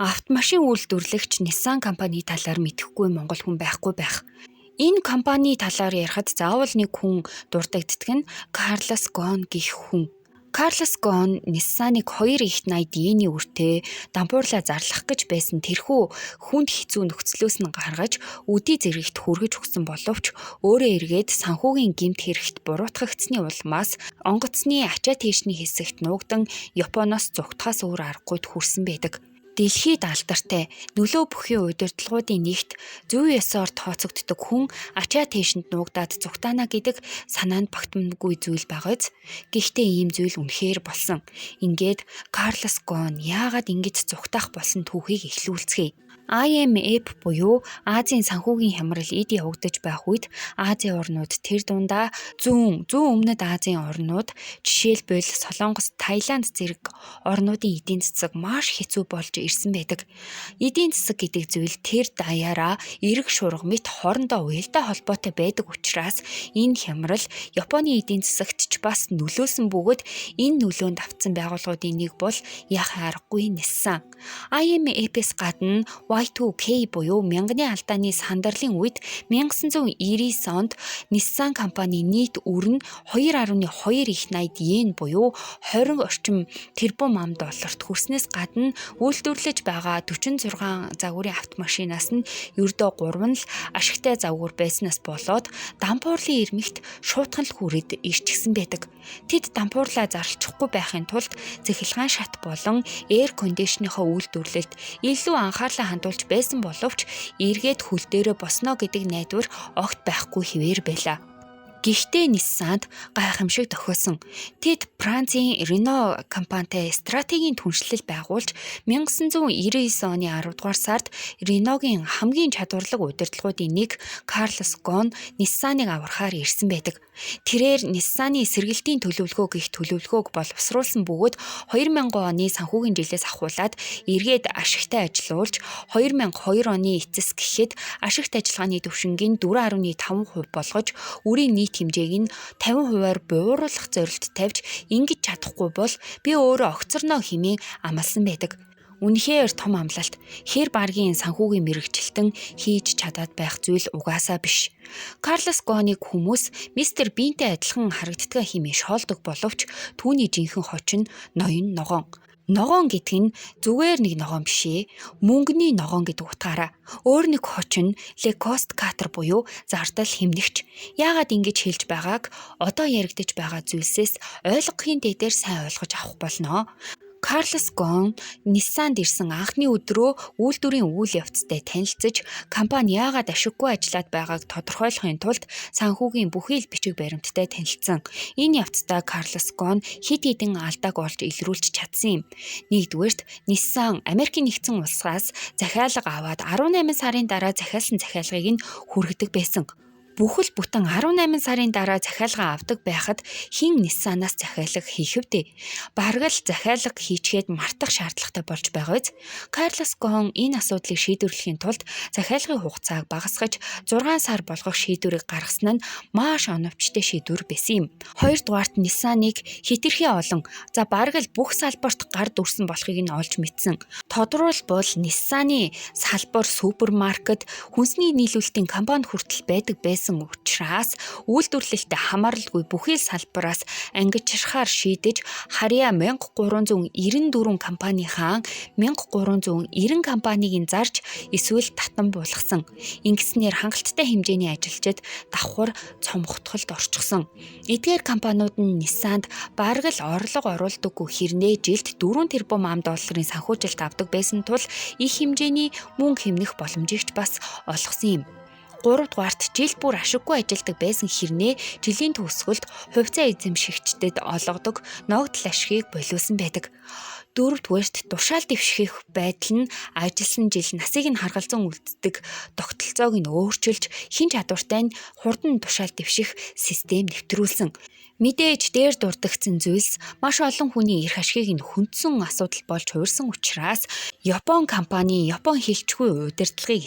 Автомашин үйлдвэрлэгч Nissan компани талаар мэдэхгүй монгол хүн байхгүй байх. Энэ компани талаар ярихад заавал нэг хүн дурддагддаг нь Карлос Гон гэх хүн. Карлос Гон Nissan-ыг 2 ихт 80 диений үртэй дампуурлаа зарлах гэж байсан тэрхүү хүнд хэцүү нөхцлөөс нь гаргаж үдий зэрэгт хүргэж өгсөн боловч өөрөө эргээд санхүүгийн гэмт хэрэгт буруутгагдсны улмаас онгоцны ачаа тийшний хэсэгт нуугдан Японоос зүгтхаас өөр аргагүй хүрсэн байдаг. Дэлхийд алдартай нөлөө бүхий удирдлагуудын нэгт зөв ёсоор тооцогддог хүн ачаа тийшэнд нуугдаад зүгтаана гэдэг санаанд багтамгүй зүйл байгааз. Гэхдээ ийм зүйл үнэхээр болсон. Ингээд Карлос Гон яагаад ингэж зүгтаах болсон түүхийг эхлүүлцгээе. IMF буюу Азийн санхүүгийн хямрал эд явагдаж байх үед Азийн орнууд тэр дундаа зүүн өмнөд Азийн орнууд жишээлбэл Солонгос, Таиланд зэрэг орнуудын эдийн засаг маш хэцүү болж ирсэн байдаг. Эдийн засаг гэдэг зүйл тэр даяараа эрг шуурга мэт хоорондоо уялдаа холбоотой байдаг учраас энэ хямрал Японы эдийн засагт ч бас нөлөөсөн бөгөөд энэ нөлөөнд автсан байгууллагуудын нэг бол яхаа аргагүй Nissan. IMF-с гадна Y2K буюу мянганы алдааны сандарлын үед 1999 онд Nissan компани нийт үр нь 2.2 их 80 йен буюу 20 орчим тэрбум ам долларт хүрснээс гадна үйлдвэрлэж байгаа 46 загварын автомашинаас нь ердөө 3 нь л ашигтай загвар байснаас болоод дампуурлын ирмэгт шуутган л хүрээд ирчихсэн байдаг. Тэд дампуурлаа зарлчихгүй байхын тулд цахилгаан шат болон эйр кондишнийхоо үйлдвэрлэлд илүү анхаарлаа хандуулж байсан боловч эргээд хөл дээрээ босно гэдэг найдвар огт байхгүй хэвээр байлаа. Гэхдээ Nissan-д гайхамшиг тохиосон. Тэд Францын Renault компанитай стратегийн түншлэл байгуулж 1999 оны 10 дугаар сард Renault-гийн хамгийн чадварлаг удирдлагуудын нэг Карлос Гон Nissan-ыг аврахаар ирсэн байдаг. Тэрээр Nissan-ы сэргэлтийн төлөвлөгөө гэх төлөвлөгөөг боловсруулсан бөгөөд 2000 оны санхүүгийн жилээс ахуулаад эргээд ашигтай ажиллуулж 2002 оны эцэс гэхэд ашигт ажиллагааны түвшингийн 4.5% болгож үрийн нийт хэмжээг нь 50%-аар бууруулах зорилт тавьж ингэж чадахгүй бол би өөрөө огцорноо хэмээн амласан байдаг. Үнэхээр том амлалт. Хэр баргийн санхүүгийн мэргэжилтэн хийж чадаад байх зүйл угаасаа биш. Карлос Гоныг хүмүүс мистер Бинтэй адилхан харагддаг хэмээн шоолдог боловч түүний жинхэнэ хоч нь ноён ногоон. Ногоон гэдэг нь зүгээр нэг ногоон бишээ, мөнгөний ногоон гэдэг утгаараа. Өөр нэг хоч нь Лекост Катер буюу зардал хэмнэгч. Яагаад ингэж хэлж байгааг одоо яригдж байгаа зүйлсээс ойлгохын дээдээр сайн ойлгож авах болно. Карлос Гон Nissan-д ирсэн анхны өдрөө үйлдвэрийн үйл явцтай танилцж, компани яагаад ашиггүй ажиллаад байгааг тодорхойлохын тулд санхүүгийн бүхий л бичиг баримттай танилцсан. Энэ явцдаа Карлос Гон хэд хэдэн алдааг олж илрүүлж чадсан юм. Нэгдүгээрт Nissan Америкийн нэгдсэн улсаас захиалга аваад 18 сарын дараа захиалсан захиалгыг нь хүргэдэг байсан. Бүхэл бүтэн 18 сарын дараа захиалга авдаг байхад хэн Nissan-аас захиалга хийх вдэ? Бараг л захиалга хийчгээд мартах шаардлагатай болж байгааз. Карлос Гон энэ асуудлыг шийдвэрлэхийн тулд захиалгын хугацааг багасгаж 6 сар болгох шийдвэрийг гаргасан нь маш оновчтой шийдвэр байсан юм. Хоёрдугаарт Nissan-ыг хэтэрхий олон, бараг л бүх салбарт гар дүрсэн болохыг нь олж мэдсэн. Тодорхойлбол Nissan-ы салбар супермаркет, хүнсний нийлүүлэлтийн компани хүртэл байдаг байсан учраас үйлдвэрлэлтэд хамааралгүй бүхий салбараас ангижрахаар шийдэж харьяа 1394 компанийн 1390 компанийг зарж эсвэл татан буулгасан. Ингэснээр хангалттай хэмжээний ажилчид давхар цомготголд орчихсон. Эдгээр компаниуд нь Nissan-д бараг л орлого оруулдаггүй хэрнээ жилд 4 тэрбум ам долларын санхүүжилт авдаг байсан тул их хэмжээний мөнгө хэмнэх боломжийг бас олгосон юм. 3 дугаарт жил бүр ашиггүй ажилдаг байсан хэрнээ жилийн төгсгөлд хувьцаа эзэмшигчдэд олгодог ногдол ашгийг болиулсан байдаг. 4 дугаарт тушаал дэвших байдал нь ажилласан жил насыг нь харгалзан үлддэг тогтолцоог нь өөрчилж хэн чадвартай нь хурдан тушаал дэвших систем нэвтрүүлсэн. Мэдээж дээр дурддагсан зүйлс маш олон хүний эрх ашгийг нь хүндсэн асуудал болж хуурсан учраас Япон компани Япон хэлчгүй удирдлагыг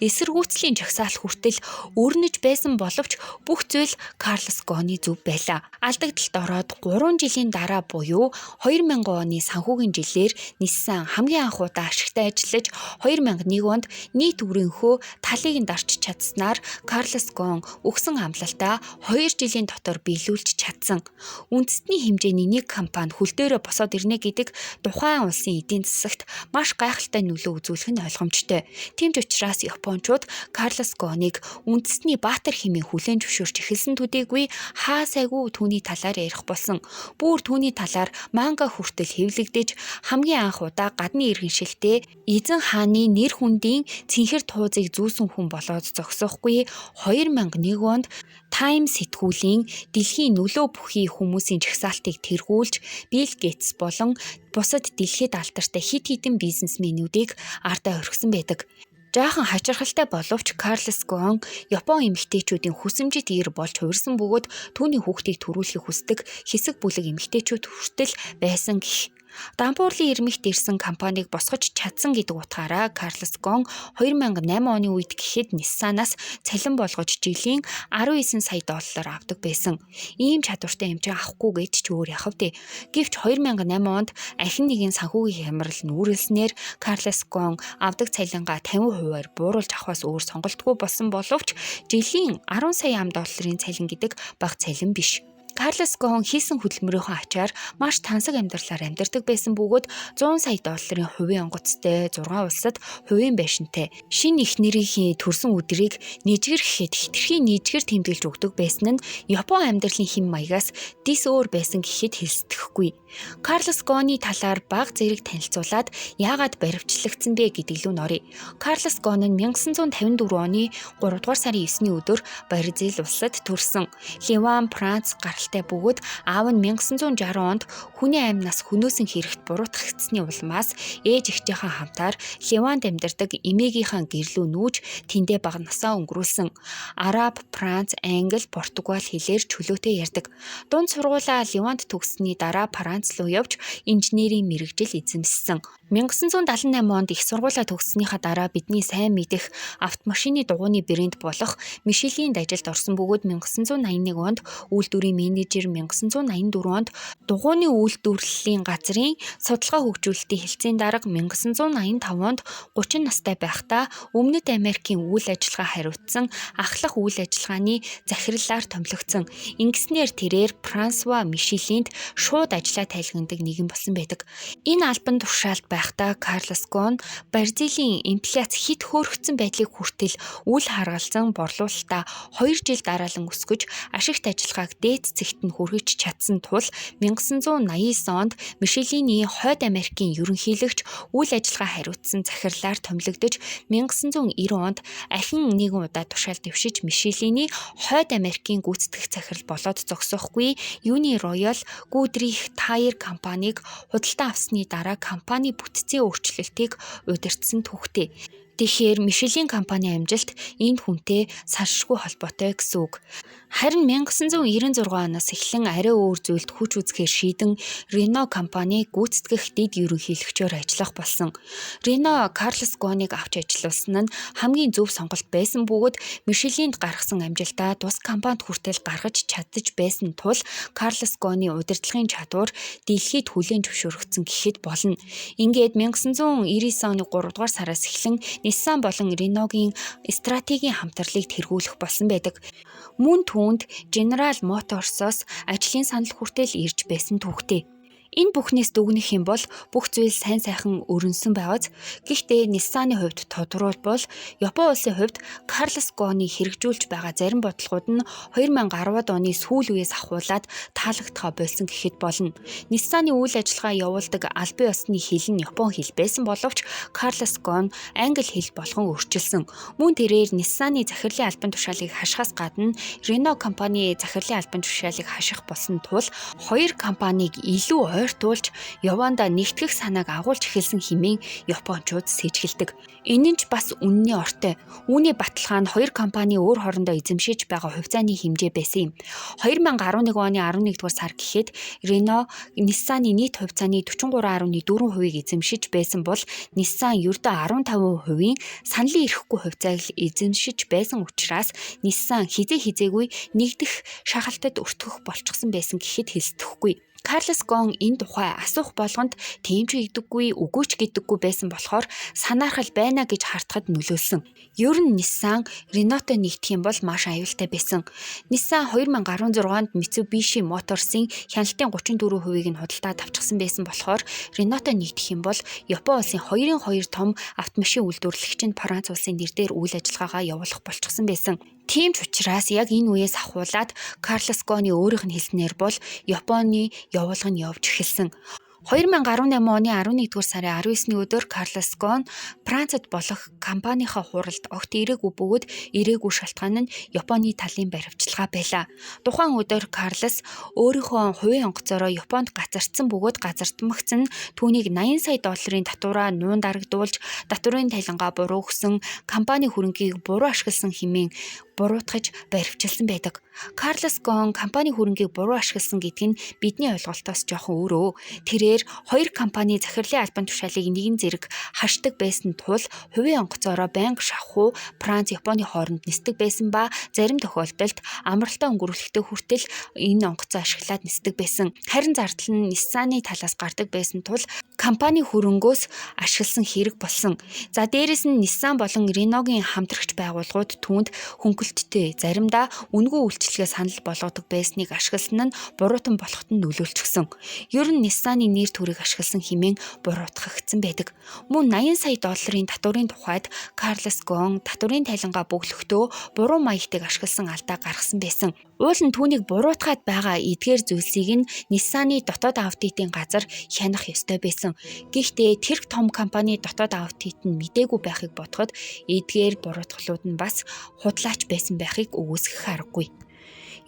эсэргүүцлийн жагсаал хүртэл өрнөж байсан боловч бүх зүйл Карлос Гоны зөв байлаа. Алдагдалд ороод 3 жилийн дараа буюу 2000 оны санхүүгийн жилээр Nissan хамгийн анх удаа ашигтай ажиллаж 2001 онд нийт өрөөнхөө талыг нь дарч чадсанаар Карлос Гон өгсөн амлалтаа 2 жилийн дотор биелүүлж чадсан. Үндэстний хэмжээний нэг компани хөл дээрээ босоод ирнэ гэдэг тухайн улсын эдийн засагт маш гайхалтай нөлөө үзүүлэх нь ойлгомжтой. Тийм ч учраас Япончууд Карлос Гоныг үндэстний баатар хэмээн хүлээн зөвшөөрч эхэлсэн төдийгүй хаа сайгүй түүний талаар ярих болсон. Бүр түүний талаар манга хүртэл хэвлэгдэж хамгийн анх удаа гадны иргэншилтэй эзэн хааны нэр хүндийн цэнхэр туузыг зүүсэн хүн болоод зогсоохгүй 2001 онд Time сэтгүүлийн дэлхийн нөлөө бүхий хүмүүсийн жагсаалтыг тэргүүлж Билл Гейтс болон бусад дэлхийд алдартай хэд хэдэн бизнесмэнүүдийг ардаа орхисон байдаг. Жаахан хачирхалтай боловч Карлос Гон Япон эмэгтэйчүүдийн хүсэмжит ир болж хуурсан бөгөөд түүний хүүхдийг төрүүлэхийг хүсдэг хэсэг бүлэг эмэгтэйчүүд хүртэл байсан гэх. Дампуурлын ирмэгт ирсэн компанийг босгож чадсан гэдэг утгаараа Карлос Гон 2008 оны үед гэхэд Nissan-аас цалин болгож жилийн 19 сая доллар авдаг байсан. Ийм чадвартай хэмжээ авахгүй гэж ч өөр яхав дээ. Гэвч 2008 онд ахин нэгэн санхүүгийн хямрал нүүрэлснээр Карлос Гон авдаг цалингаа 50%-аар бууруулж авахаас өөр сонголтгүй болсон боловч жилийн 10 сая ам долларын цалин гэдэг бага цалин биш. Карлос Гон хийсэн хөдөлмөрийнхөө ачаар маш тансаг амьдралаар амьдардаг байсан бөгөөд 100 сая долларын хувийн онгоцтой 6 улсад хувийн байшинтай шинэ их нэрийн төрсөн өдрийг нийжгэр гэхэд хитрхийн нийжгэр тэмдэглэж өгдөг байсан нь Япон амьдралын хэм маягаас дис өөр байсан гэхэд хэлсдэхгүй. Карлос Гоны талаар бага зэрэг танилцуулаад яагаад баривчлагдсан бэ гэдэг лүү норё. Карлос Гон нь 1954 оны 3 дугаар сарын 9-ний өдөр Бразил улсад төрсөн. Ливан, Франц гаралтай бөгөөд аав нь 1960 онд хүний амьнаас хөнөөсөн хэрэгт буруутгагдсны улмаас ээж эхчийнхээ хамтаар Ливанд амьдардаг эмээгийнхээ гэрлүү нүүж тэндээ бага насаа өнгөрүүлсэн. Араб, Франц, Англи, Португал хэлээр чөлөөтэй ярьдаг. Дунд сургуулаа Ливанд төгссөний дараа Франц руу явж инженерийн мэргэжил эзэмссэн. 1978 онд их сургуулаа төгссөнийхаа дараа бидний сайн мэдэх автомашины дугуйны брэнд болох Мишелийн ажилд орсон бөгөөд 1981 онд үйлдвэрийн менежер, 1984 онд дугуйны үйлдвэрлэлийн газрын судалгаа хөгжүүлэлтийн хэлтсийн дарга, 1985 онд 30 настай байхдаа Өмнөд Америкийн үйл ажиллагаа хариуцсан ахлах үйл ажиллагааны захирлаар томилогдсон. Ингэснээр тэрээр Франсуа Мишелинд шууд ажиллаа тайлгнадаг нэгэн болсон байдаг. Энэ албан тушаалд байхдаа Карлос Гон Бразилийн инфляц хит хөөрөгдсөн байдлыг хүртэл үл харгалзан борлуулалтаа 2 жил дараалан өсгөж ашигт ажиллагааг дээд цэгт нь хүргэж чадсан тул 1989 онд Мишелиний Хойд Америкийн ерөнхийлөгч үйл ажиллагаа хариуцсан захирлаар томилогдож 1990 онд ахин нэгэн удаа тушаал дэвшиж Мишелиний Хойд Америкийн гүйцэтгэх захирал болоод зогсоохгүй юуны Royal Goodrich Tire компанийг худалдан авсны дараа компани бүтцийн өөрчлөлтийг удирдсан түүхтэй. Тэгэхээр Мишелийн компани амжилт энэ хүнтэй салшгүй холбоотой гэсэн үг. Харин 1996 оноос эхлэн арай өөр зүйлд хүч үзэхээр шийдэн Renault компани гүйцэтгэх дэд ерөнхийлөгчөөр ажиллах болсон. Renault Карлос Гоныг авч ажиллуулсан нь хамгийн зөв сонголт байсан бөгөөд Мишелинд гаргасан амжилтаа тус компанид хүртэл гаргаж чадчих байсан тул Карлос Гоны удирдлагын чадвар дэлхийд хүлээн зөвшөөрөгдсөн гэхэд болно. Ингээд 1999 оны 3 дугаар сараас эхлэн Nissan болон Renault-гийн стратегийн хамтарлыг тэргүүлэх болсон байдаг. Мөн түүнд General Motors-оос ажлын санал хүртэл ирж байсан түүхтэй. Энэ бүхнээс дүгнэх юм бол бүх зүйл сайн сайхан өрнсөн байгааз гэхдээ Nissan-ы хувьд тодорхойлбол Япон улсын хувьд Карлос Гоны хэрэгжүүлж байгаа зарим бодлогууд нь 2010-ад оны сүүл үеэс ахуулаад таалагдхаа болсон гэхэд болно. Nissan-ы үйл ажиллагаа явуулдаг албан ёсны хэл нь Япон хэл байсан боловч Карлос Гон англи хэл болгон өөрчилсөн. Мөн тэрээр Nissan-ы захирлын албан тушаалыг хашихаас гадна Renault компани захирлын албан тушаалыг хаших болсон тул хоёр компаниг илүү ойртуулж Яванда нэгтгэх санааг агуулж эхэлсэн хэмээн Япончууд сэжгэлдэг. Энэ нь ч бас үнний ортой. Үүний баталгаа нь хоёр компани өөр хоорондоо эзэмшиж байгаа хувьцааны хэмжээ байсан юм. 2011 оны 11 дугаар сар гэхэд Renault Nissan-ы нийт хувьцааны 43.4%-ийг эзэмшиж байсан бол Nissan ердөө 15%-ийн саналын ирэхгүй хувьцааг эзэмшиж байсан учраас Nissan хизээгүй нэгдэх шахалтад өртгөх болчихсон байсан гэхэд хэлцэхгүй. Карлос Гон энэ тухай асуух болгонд тийм ч гэдэггүй, үгүй ч гэдэггүй байсан болохоор санаархал байна гэж хартахад нөлөөлсөн. Ер нь Nissan Renault-той нэгдэх юм бол маш аюултай байсан. Nissan 2016-нд Mitsubishi Motors-ийн хяналтын 34%-ийг нь худалдаад авчихсан байсан болохоор Renault-той нэгдэх юм бол Япон улсын 2-2 том автомашин үйлдвэрлэгч нь Франц улсын нэр дээр үйл ажиллагаагаа явуулах болчихсон байсан. Тийм ч учраас яг энэ үеэс ахуулаад Карлос Гоны өөрийнх нь хэлснээр бол Японы явуулга нь явж эхэлсэн. 2018 оны 11-р сарын 19-ний өдөр Карлос Гон Францад болох компанийнхаа хуралд огт ирээгүй бөгөөд ирээгүй шалтгаан нь Японы талын баривчилгаа байлаа. Тухайн өдөр Карлос өөрийнхөө хувийн онгоцоороо Японд газардсан бөгөөд газардмагц нь түүнийг 80 сая долларын татвараа нуун дарагдуулж, татварын талингаа буруу өгсөн, компани хөрөнгийг буруу ашигласан хэмээн буруутгаж баривчилсан байдаг. Карлос Гон компани хөрөнгийг буруу ашигласан гэдэг нь бидний ойлголтоос жоохон өөрөө. Тэрээр хоёр компани захирлын албан тушаалыг нэгэн зэрэг хашдаг байсан тул хувийн онгоцоороо байнга шавхуу Франц, Японы хооронд нисдэг байсан ба зарим тохиолдолд амралтаа өнгөрүүлэхдээ хүртэл энэ онгоцоо ашиглаад нисдэг байсан. Харин зардал нь Nissan-ы талаас гардаг байсан тул компани хөрөнгөөс ашигласан хэрэг болсон. За дээрэс нь Nissan болон Renault-гийн хамтрагч байгууллагууд түүнд хөнгөлөлттэй, заримдаа үнэгүй үйлчлэгээ санал болгодог байсныг ашигласан нь буруутан болоход нь нөлөөлчихсөн. Ер нь Nissan-ы нэр төрийг ашигласан хэмээн буруутгагдсан байдаг. Мөн 80 сая долларын татварын тухайд Карлос Гон татварын тайлангаа бөглөхдөө буруу маягтыг ашигласан алдаа гаргасан байсан. Уул нь түүнийг буруутгаад байгаа эдгээр зүйлсийг нь Nissan-ы дотоод аудитын газар хянах ёстой байсан. Гэхдээ тэр том компани дотоод аудит нь мдээгүй байхыг бодоход эдгээр буруутгалууд нь бас худлаач байсан байхыг үгүйсгэх аргагүй.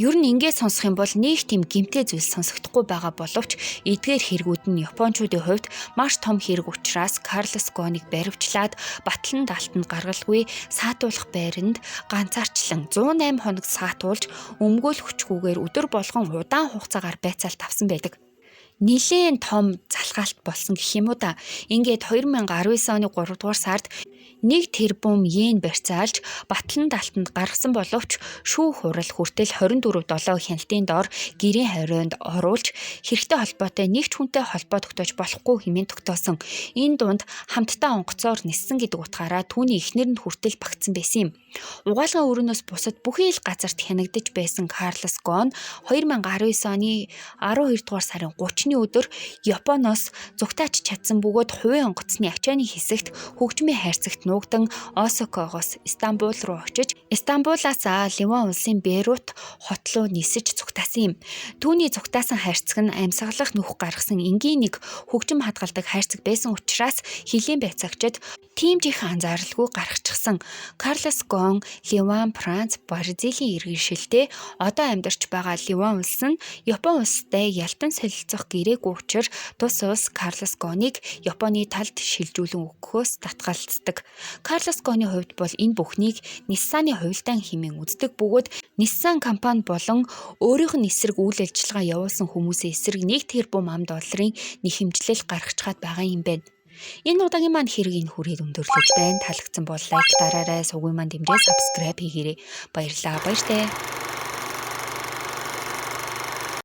Ер нь ингээд сонсох юм бол нэг тийм гэмтэй зүйлс сонсогдохгүй байгаа боловч эдгээр хэрэгүүд нь Япончуудын хувьд маш том хэрэг учраас Карлос Гоныг баривчлаад батлан даалтанд гаргалгүй саатуулах байранд ганцаарчлан 108 хоног саатуулж өмгөөл хүчгүйгээр өдөр болгон удаан хугацаагаар байцаалт авсан байдаг. Нилийн том залхаалт болсон гэх юм уу да. Ингээд 2019 оны 3 дугаар сард 1 тэрбум йен барьцаалж батлан даалтанд гаргасан боловч шүүх хурал хүртэл 24/7 хяналтын доор гэрийн хорионд оруулж хэрэгтэй холбоотой нэг ч хүнтэй холбоо тогтоож болохгүй хэмээн тогтоосон. Энэ дунд хамтдаа онгоцоор ниссэн гэдэг утгаараа түүний эхнэр нь хүртэл багтсан байсан юм. Угаалгын өрөөнөөс бусад бүхий л газарт хянагдаж байсан Карлос Гон 2019 оны 12 дугаар сарын 30-ны өдөр Японоос зугтаач чадсан бөгөөд хувийн онгоцны ачааны хэсэгт хөгжмийн хайрцагт нуугдан Осакогоос Стамбул руу очиж Стамбулаас Ливан улсын Бейрут хот руу нисэж зугтаасан юм. Түүний зугтаасан хайрцаг нь амьсгалах нөх гаргасан энгийн нэг хөгжим хадгалдаг хайрцаг байсан учраас хилийн байцаагчид тийм ч их анзааралгүй гаргачихсан. Карлос Гон Ливан, Франц, Бразилийн иргэншилтэй одоо амьдарч байгаа Ливан улс нь Япон улстай ялтан солилцох гэрээгүй учраас тус улс Карлос Гоныг Японы талд шилжүүлэн өгөхөөс татгалздаг. Карлос Гоны хувьд бол энэ бүхнийг Nissan-ы хувилдаан хэмээн үздэг бөгөөд Nissan компани болон өөрийнх нь эсрэг үйл ажиллагаа явуулсан хүмүүсийн эсрэг 1 тэрбум $1 нэхэмжлэл гаргачихад байгаа юм байна. Энэ удаагийн маань хэргийг хүрээд өндөрлөж байна. Таалагдсан бол лайк дараарай, сувгийн маань дэмжээ subscribe хийгээрэй. Баярлалаа. Баяртай.